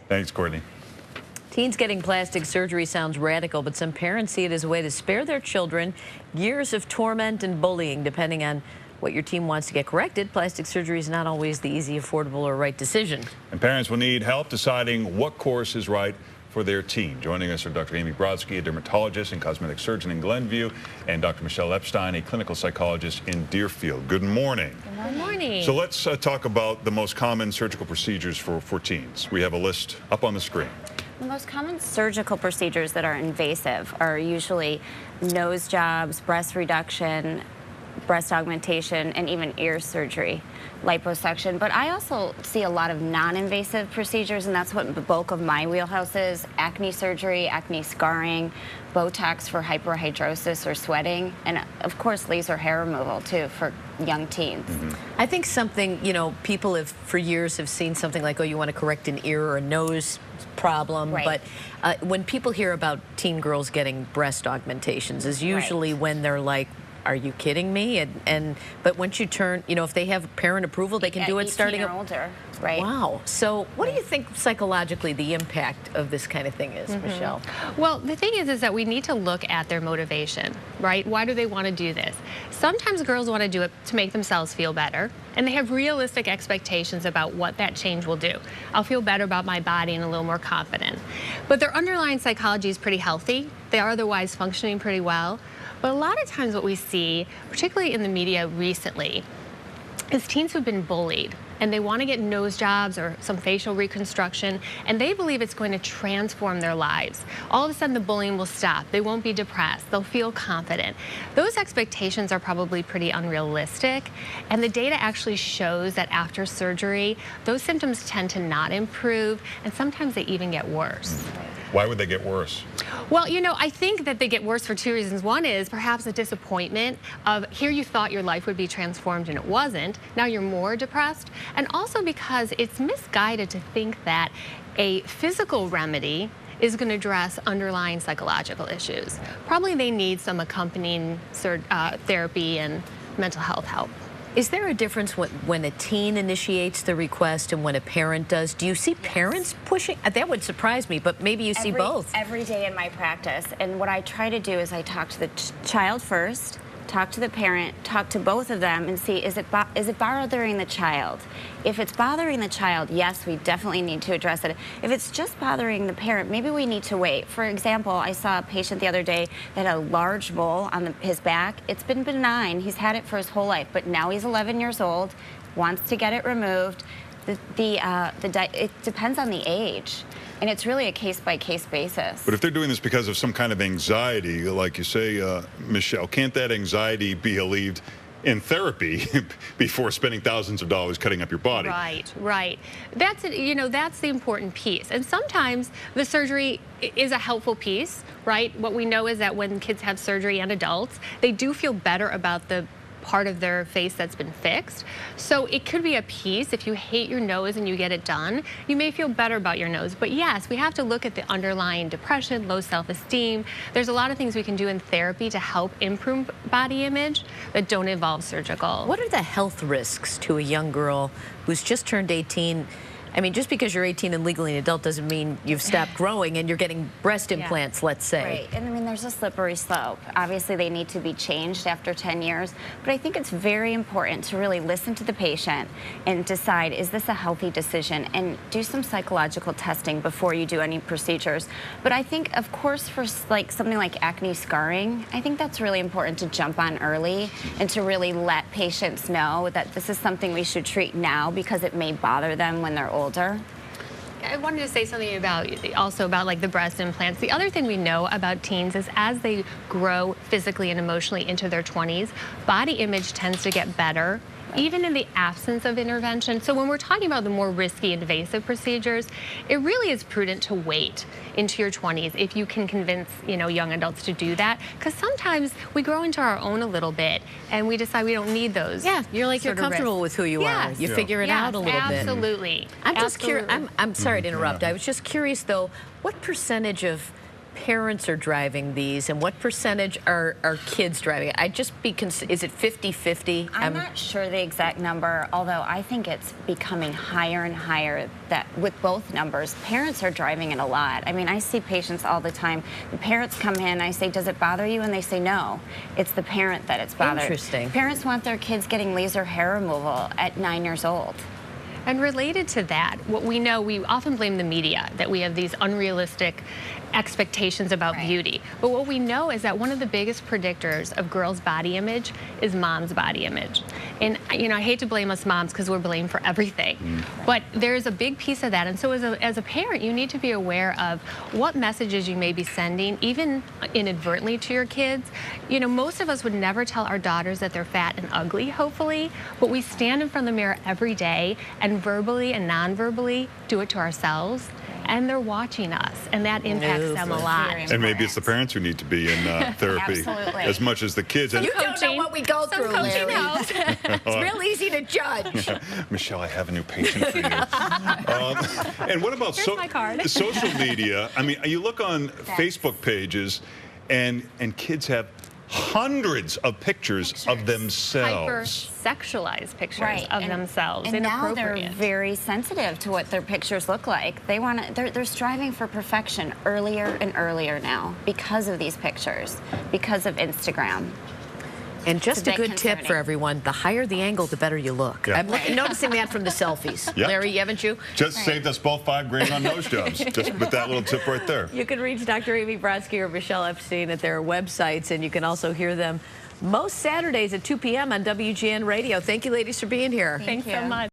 Thanks, Courtney. Teens getting plastic surgery sounds radical, but some parents see it as a way to spare their children years of torment and bullying. Depending on what your teen wants to get corrected, plastic surgery is not always the easy, affordable, or right decision. And parents will need help deciding what course is right for their teen. Joining us are Dr. Amy Brodsky, a dermatologist and cosmetic surgeon in Glenview, and Dr. Michelle Epstein, a clinical psychologist in Deerfield. Good morning. Good morning. So let's talk about the most common surgical procedures for teens. We have a list up on the screen. The most common surgical procedures that are invasive are usually nose jobs, breast reduction, breast augmentation, and even ear surgery, liposuction. But I also see a lot of non-invasive procedures, and that's what the bulk of my wheelhouse is: acne surgery, acne scarring, Botox for hyperhidrosis or sweating, and of course laser hair removal too for young teens. I think something, people have for years have seen something like, oh, you want to correct an ear or a nose problem, Right. but when people hear about teen girls getting breast augmentations is usually when they're like, are you kidding me? But once you turn, if they have parent approval, they can do it starting or older, right? Wow. So what do you think psychologically the impact of this kind of thing is, Michelle? Well, the thing is that we need to look at their motivation, right? Why do they want to do this? Sometimes girls want to do it to make themselves feel better, and they have realistic expectations about what that change will do. I'll feel better about my body and a little more confident. But their underlying psychology is pretty healthy. They are otherwise functioning pretty well. But a lot of times what we see, particularly in the media recently, is teens who've been bullied and they want to get nose jobs or some facial reconstruction, and they believe it's going to transform their lives. All of a sudden the bullying will stop. They won't be depressed. They'll feel confident. Those expectations are probably pretty unrealistic, and the data actually shows that after surgery, those symptoms tend to not improve, and sometimes they even get worse. Why would they get worse? Well, I think that they get worse for two reasons. One is perhaps a disappointment of here you thought your life would be transformed and it wasn't. Now you're more depressed. And also because it's misguided to think that a physical remedy is going to address underlying psychological issues. Probably they need some accompanying therapy and mental health help. Is there a difference when a teen initiates the request and when a parent does? Do you see parents pushing? That would surprise me, but maybe you see both. Every day in my practice. And what I try to do is I talk to the child first, talk to the parent, talk to both of them, and see, is it bothering the child? If it's bothering the child, yes, we definitely need to address it. If it's just bothering the parent, maybe we need to wait. For example, I saw a patient the other day that had a large mole on his back. It's been benign. He's had it for his whole life, but now he's 11 years old, wants to get it removed. It depends on the age. And it's really a case-by-case basis. But if they're doing this because of some kind of anxiety, like you say, Michelle, can't that anxiety be alleviated in therapy before spending thousands of dollars cutting up your body? Right. That's that's the important piece. And sometimes the surgery is a helpful piece, right? What we know is that when kids have surgery and adults, they do feel better about the part of their face that's been fixed. So it could be a piece. If you hate your nose and you get it done, you may feel better about your nose. But yes, we have to look at the underlying depression, low self-esteem. There's a lot of things we can do in therapy to help improve body image that don't involve surgical. What are the health risks to a young girl who's just turned 18? I mean, just because you're 18 and legally an adult doesn't mean you've stopped growing and you're getting breast implants, let's say. Right, and I mean, there's a slippery slope. Obviously, they need to be changed after 10 years, but I think it's very important to really listen to the patient and decide, is this a healthy decision? And do some psychological testing before you do any procedures. But I think, of course, for something like acne scarring, I think that's really important to jump on early and to really let patients know that this is something we should treat now because it may bother them when they're older. I wanted to say something about like the breast implants. The other thing we know about teens is as they grow physically and emotionally into their 20s, body image tends to get better, even in the absence of intervention. So when we're talking about the more risky invasive procedures, it really is prudent to wait into your 20s if you can convince young adults to do that, because sometimes we grow into our own a little bit and we decide we don't need those. Yeah, you're comfortable with who you are. You figure it out a little bit. Absolutely. I'm just curious. I'm sorry to interrupt. I was just curious though, what percentage of parents are driving these and what percentage are kids driving it? I'd just be, is it 50-50? I'm not sure the exact number, although I think it's becoming higher and higher that with both numbers. Parents are driving it a lot. I mean, I see patients all the time. The parents come in, I say, does it bother you? And they say no. It's the parent that it's bothered. Interesting. Parents want their kids getting laser hair removal at 9 years old. And related to that, what we know, we often blame the media that we have these unrealistic expectations about beauty. But what we know is that one of the biggest predictors of girls' body image is mom's body image. And you know, I hate to blame us moms because we're blamed for everything. But there's a big piece of that. And so as a parent, you need to be aware of what messages you may be sending, even inadvertently to your kids. You know, most of us would never tell our daughters that they're fat and ugly, hopefully, but we stand in front of the mirror every day and verbally and non-verbally do it to ourselves. And they're watching us, and that impacts them a lot. And maybe it's the parents who need to be in therapy as much as the kids. You don't know what we go through, Larry. It's real easy to judge. Michelle, I have a new patient for you. And what about my card. social media? I mean, you look on Facebook pages, and kids have hundreds of pictures of themselves. Hyper-sexualized pictures of themselves. And now Inappropriate. they're very sensitive to what their pictures look like. They want to. They're striving for perfection earlier and earlier now because of these pictures, because of Instagram. And just a good tip concerning. for everyone, the higher the angle, the better you look. Yeah. I'm noticing that from the selfies. Yep. Larry, haven't you? Just saved us both $5 grand on nose jobs, just with that little tip right there. You can reach Dr. Amy Brosky or Michelle Epstein at their websites, and you can also hear them most Saturdays at 2 p.m. on WGN Radio. Thank you, ladies, for being here. Thanks so much.